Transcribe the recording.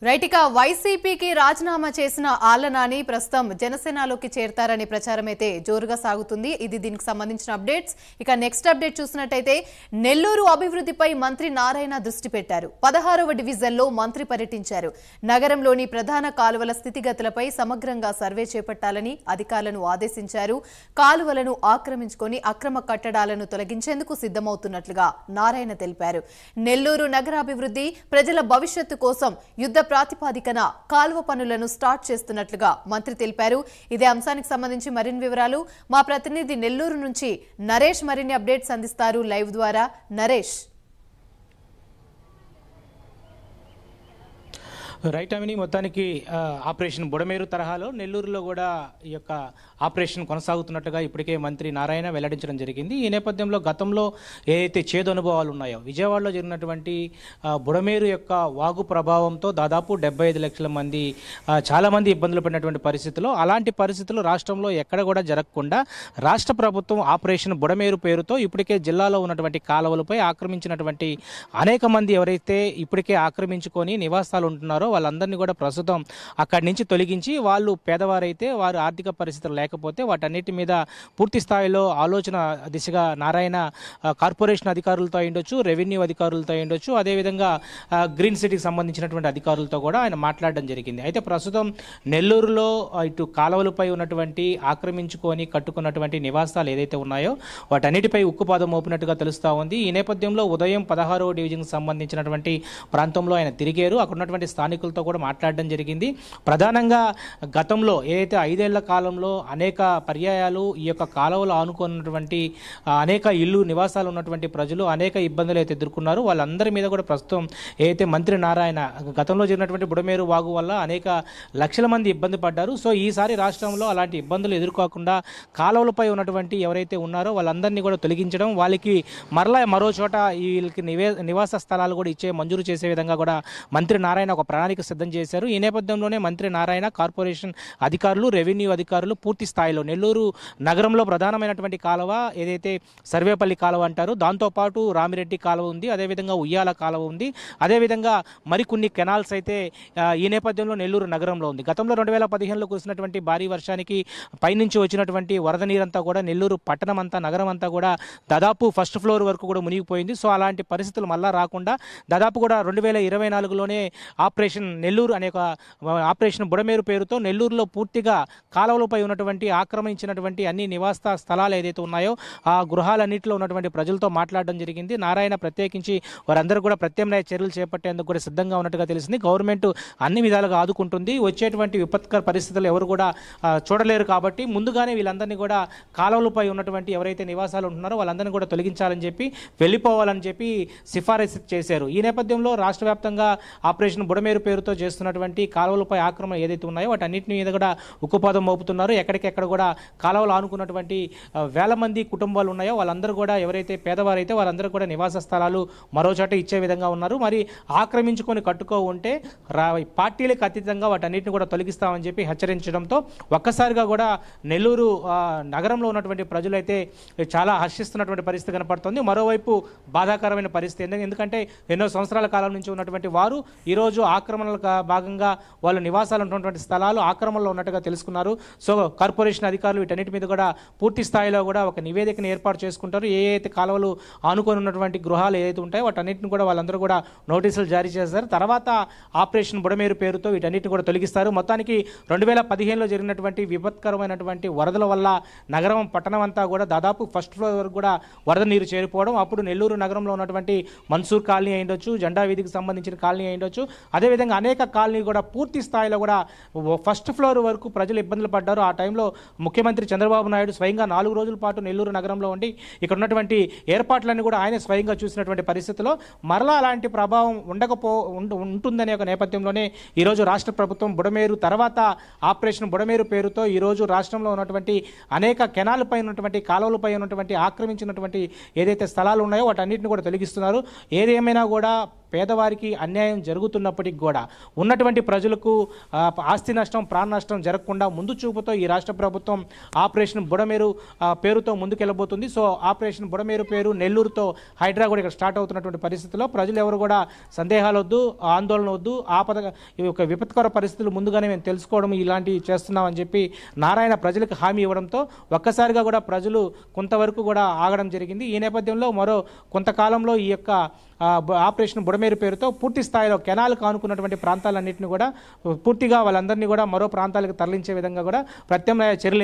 Right ఇక వైసీపీకి రాజీనామా చేసిన ఆళ్లనాని ప్రస్తుతం జనసేనలోకి చేరతారనే ప్రచారం అయితే జోరుగా సాగుతుంది. ఇది దీనికి సంబంధించిన అప్డేట్స్. ఇక నెక్స్ట్ అప్డేట్ చూసినట్టయితే నెల్లూరు అభివృద్ధిపై మంత్రి నారాయణ దృష్టి పెట్టారు. 16వ డివిజన్లో మంత్రి పర్యటించారు. నగరంలోని ప్రధాన కాలువల స్థితిగతులపై సమగ్రంగా సర్వే చేపట్టాలని అధికారులను ఆదేశించారు. కాలువలను ఆక్రమించుకొని అక్రమ కట్టడాలను తొలగించేందుకు సిద్ధమవుతున్నట్లుగా నారాయణ తెలిపారు. నెల్లూరు నగరాభివృద్ధి ప్రజల భవిష్యత్తు కోసం యుద్ధ ప్రాతిపాదికన కాలువ పనులను స్టార్ట్ చేస్తున్నట్లుగా మంత్రి తెలిపారు. ఇదే అంశానికి సంబంధించి మరిన్ని వివరాలు మా ప్రతినిధి నెల్లూరు నుంచి నరేష్ మరిన్ని అప్డేట్స్ అందిస్తారు లైవ్ ద్వారా. నరేష్. రైట్ అమిని, మొత్తానికి ఆపరేషన్ బుడమేరు తరహాలో నెల్లూరులో కూడా ఈ యొక్క ఆపరేషన్ కొనసాగుతున్నట్టుగా ఇప్పటికే మంత్రి నారాయణ వెల్లడించడం జరిగింది. ఈ నేపథ్యంలో గతంలో ఏదైతే చేదు అనుభవాలు ఉన్నాయో విజయవాడలో జరిగినటువంటి బుడమేరు యొక్క వాగు ప్రభావంతో దాదాపు 75 లక్షల మంది చాలామంది ఇబ్బందులు పడినటువంటి పరిస్థితుల్లో అలాంటి పరిస్థితులు రాష్ట్రంలో ఎక్కడ కూడా జరగకుండా రాష్ట్ర ప్రభుత్వం ఆపరేషన్ బుడమేరు పేరుతో ఇప్పటికే జిల్లాలో ఉన్నటువంటి కాలువలపై ఆక్రమించినటువంటి అనేక మంది ఎవరైతే ఇప్పటికే ఆక్రమించుకొని నివాసాలు ఉంటున్నారో వాళ్ళందరినీ కూడా ప్రస్తుతం అక్కడి నుంచి తొలగించి వాళ్ళు పేదవారైతే వారు ఆర్థిక పరిస్థితులు లేకపోతే వాటన్నిటి మీద పూర్తి స్థాయిలో ఆలోచన దిశగా నారాయణ కార్పొరేషన్ అధికారులతో అయ్యుండొచ్చు, రెవెన్యూ అధికారులతో అయ్యుండొచ్చు, అదేవిధంగా గ్రీన్ సిటీకి సంబంధించినటువంటి అధికారులతో కూడా ఆయన మాట్లాడడం జరిగింది. అయితే ప్రస్తుతం నెల్లూరులో ఇటు కాలువలపై ఉన్నటువంటి ఆక్రమించుకొని కట్టుకున్నటువంటి నివాసాలు ఏదైతే ఉన్నాయో వాటన్నిటిపై ఉక్కుపాదం మోపినట్టుగా తెలుస్తూ ఉంది. ఈ నేపథ్యంలో ఉదయం 16వ డివిజన్కి సంబంధించినటువంటి ప్రాంతంలో ఆయన తిరిగారు. అక్కడ ఉన్నటువంటి స్థానికులతో కూడా మాట్లాడడం జరిగింది. ప్రధానంగా గతంలో ఏదైతే 5 ఏళ్ల కాలంలో అనేక పర్యాయాలు ఈ యొక్క కాలువలు ఆనుకున్నటువంటి అనేక ఇల్లు నివాసాలు ఉన్నటువంటి ప్రజలు అనేక ఇబ్బందులు అయితే ఎదుర్కొన్నారు. వాళ్ళందరి మీద కూడా ప్రస్తుతం ఏదైతే మంత్రి నారాయణ గతంలో జరిగినటువంటి బుడమేరు వాగు వల్ల అనేక లక్షల మంది ఇబ్బంది పడ్డారు. సో ఈసారి రాష్ట్రంలో అలాంటి ఇబ్బందులు ఎదుర్కోకుండా కాలువలపై ఉన్నటువంటి ఎవరైతే ఉన్నారో వాళ్ళందరినీ కూడా తొలగించడం, వాళ్ళకి మరో చోట వీళ్ళకి నివాస స్థలాలు కూడా మంజూరు చేసే విధంగా కూడా మంత్రి నారాయణ ఒక ప్రణాళిక సిద్ధం చేశారు. ఈ నేపథ్యంలోనే మంత్రి నారాయణ కార్పొరేషన్ అధికారులు, రెవెన్యూ అధికారులు పూర్తి స్థాయిలో నెల్లూరు నగరంలో ప్రధానమైనటువంటి కాలువ ఏదైతే సర్వేపల్లి కాలువ అంటారు, దాంతోపాటు రామిరెడ్డి కాలువ ఉంది, అదేవిధంగా ఉయ్యాల కాలువ ఉంది, అదేవిధంగా మరికొన్ని కెనాల్స్ అయితే ఈ నేపథ్యంలో నెల్లూరు నగరంలో ఉంది. గతంలో 2015లో కురిసినటువంటి భారీ వర్షానికి పైనుంచి వచ్చినటువంటి వరద నీరంతా కూడా నెల్లూరు పట్టణం అంతా, నగరం అంతా కూడా దాదాపు ఫస్ట్ ఫ్లోర్ వరకు కూడా మునిగిపోయింది. సో అలాంటి పరిస్థితులు మళ్ళా రాకుండా దాదాపు కూడా 2024లోనే ఆపరేషన్ నెల్లూరు అనే ఒక ఆపరేషన్ బుడమేరు పేరుతో నెల్లూరులో పూర్తిగా కాలువలపై ఉన్నటువంటి ఆక్రమించినటువంటి అన్ని నివాస స్థలాలు ఏదైతే ఉన్నాయో ఆ గృహాలన్నింటిలో ఉన్నటువంటి ప్రజలతో మాట్లాడడం జరిగింది. నారాయణ ప్రత్యేకించి వారందరూ కూడా ప్రత్యామ్నాయ చర్యలు చేపట్టేందుకు కూడా సిద్ధంగా ఉన్నట్టుగా తెలిసింది. గవర్నమెంట్ అన్ని విధాలుగా ఆదుకుంటుంది. వచ్చేటువంటి విపత్కర పరిస్థితులు ఎవరు కూడా చూడలేరు కాబట్టి ముందుగానే వీళ్ళందరినీ కూడా కాలువలపై ఉన్నటువంటి ఎవరైతే నివాసాలు ఉంటున్నారో వాళ్ళందరినీ కూడా తొలగించాలని చెప్పి వెళ్ళిపోవాలని చెప్పి సిఫారసు చేశారు. ఈ నేపథ్యంలో రాష్ట్ర వ్యాప్తంగా ఆపరేషన్ బుడమేరు పేరుతో చేస్తున్నటువంటి కాలువలపై ఆక్రమణ ఏదైతే ఉన్నాయో వాటన్నిటిని మీద కూడా ఉక్కుపాదం మోపుతున్నారు. ఎక్కడికెక్కడ కూడా కాలువలు ఆనుకున్నటువంటి వేల మంది కుటుంబాలు ఉన్నాయో వాళ్ళందరూ కూడా ఎవరైతే పేదవారైతే వాళ్ళందరూ కూడా నివాస స్థలాలు మరో చోట ఇచ్చే విధంగా ఉన్నారు. మరి ఆక్రమించుకొని కట్టుకో ఉంటే పార్టీలకు అతీతంగా వాటన్నిటిని కూడా తొలగిస్తామని చెప్పి హెచ్చరించడంతో ఒక్కసారిగా కూడా నెల్లూరు నగరంలో ఉన్నటువంటి ప్రజలైతే చాలా హర్షిస్తున్నటువంటి పరిస్థితి కనపడుతుంది. మరోవైపు బాధాకరమైన పరిస్థితి, ఎందుకంటే ఎన్నో సంవత్సరాల కాలం నుంచి ఉన్నటువంటి వారు ఈరోజు ఆక్రమణల భాగంగా వాళ్ళు నివాసాలు ఉన్నటువంటి స్థలాలు ఆక్రమణలో ఉన్నట్టుగా తెలుసుకున్నారు. సో కార్పొరేషన్ అధికారులు వీటన్నిటి మీద కూడా పూర్తి స్థాయిలో కూడా ఒక నివేదికను ఏర్పాటు చేసుకుంటారు. ఏ అయితే కాలువలు ఆనుకొని ఉన్నటువంటి గృహాలు ఏదైతే ఉంటాయో వాటన్నిటిని కూడా వాళ్ళందరూ కూడా నోటీసులు జారీ చేస్తారు. తర్వాత ఆపరేషన్ బుడమేరు పేరుతో వీటన్నిటిని కూడా తొలగిస్తారు. మొత్తానికి 2015లో జరిగినటువంటి విపత్కరమైనటువంటి వరదల వల్ల నగరం పట్టణం అంతా కూడా దాదాపు ఫస్ట్ ఫ్లోర్ వరకు కూడా వరద నీరు చేరిపోవడం, అప్పుడు నెల్లూరు నగరంలో ఉన్నటువంటి మన్సూర్ కాలనీ అయ్యుండొచ్చు, జెండా వీధికి సంబంధించిన కాలనీ అయ్యుండొచ్చు, అదేవిధంగా అనేక కాలనీ కూడా పూర్తి స్థాయిలో కూడా ఫస్ట్ ఫ్లోర్ వరకు ప్రజలు ఇబ్బందులు పడ్డారు. ఆ టైంలో ముఖ్యమంత్రి చంద్రబాబు నాయుడు స్వయంగా 4 రోజుల పాటు నెల్లూరు నగరంలో ఉండి ఇక్కడ ఉన్నటువంటి ఏర్పాట్లన్నీ కూడా ఆయన స్వయంగా చూసినటువంటి పరిస్థితిలో మరలా అలాంటి ప్రభావం ఉంటుందనే ఒక నేపథ్యంలోనే ఈరోజు రాష్ట్ర ప్రభుత్వం బుడమేరు తర్వాత ఆపరేషన్ బుడమేరు పేరుతో ఈరోజు రాష్ట్రంలో ఉన్నటువంటి అనేక కెనాల్పై ఉన్నటువంటి కాలువలపై ఉన్నటువంటి ఆక్రమించినటువంటి ఏదైతే స్థలాలు ఉన్నాయో వాటన్నిటిని కూడా తొలగిస్తున్నారు. ఏదేమైనా కూడా పేదవారికి అన్యాయం జరుగుతున్నప్పటికీ కూడా ఉన్నటువంటి ప్రజలకు ఆస్తి నష్టం ప్రాణ నష్టం జరగకుండా ముందు చూపుతో ఈ రాష్ట్ర ప్రభుత్వం ఆపరేషన్ బుడమేరు పేరుతో ముందుకెళ్ళబోతుంది. సో ఆపరేషన్ బుడమేరు పేరు నెల్లూరుతో హైడ్రా కూడా ఇక్కడ స్టార్ట్ అవుతున్నటువంటి పరిస్థితుల్లో ప్రజలు ఎవరు కూడా సందేహాలు వద్దు, ఆందోళన వద్దు. ఈ యొక్క విపత్కర పరిస్థితులు ముందుగానే మేము తెలుసుకోవడం ఇలాంటివి చేస్తున్నామని చెప్పి నారాయణ ప్రజలకు హామీ ఇవ్వడంతో ఒక్కసారిగా కూడా ప్రజలు కొంతవరకు కూడా ఆగడం జరిగింది. ఈ నేపథ్యంలో మరో కొంతకాలంలో ఈ యొక్క ఆపరేషన్ బుడమేరు పేరుతో పూర్తి స్థాయిలో కెనాల్ కానుకున్నటువంటి ప్రాంతాలన్నింటినీ కూడా పూర్తిగా వాళ్ళందరినీ కూడా మరో ప్రాంతాలకు తరలించే విధంగా కూడా ప్రత్యామ్నాయ చర్యలు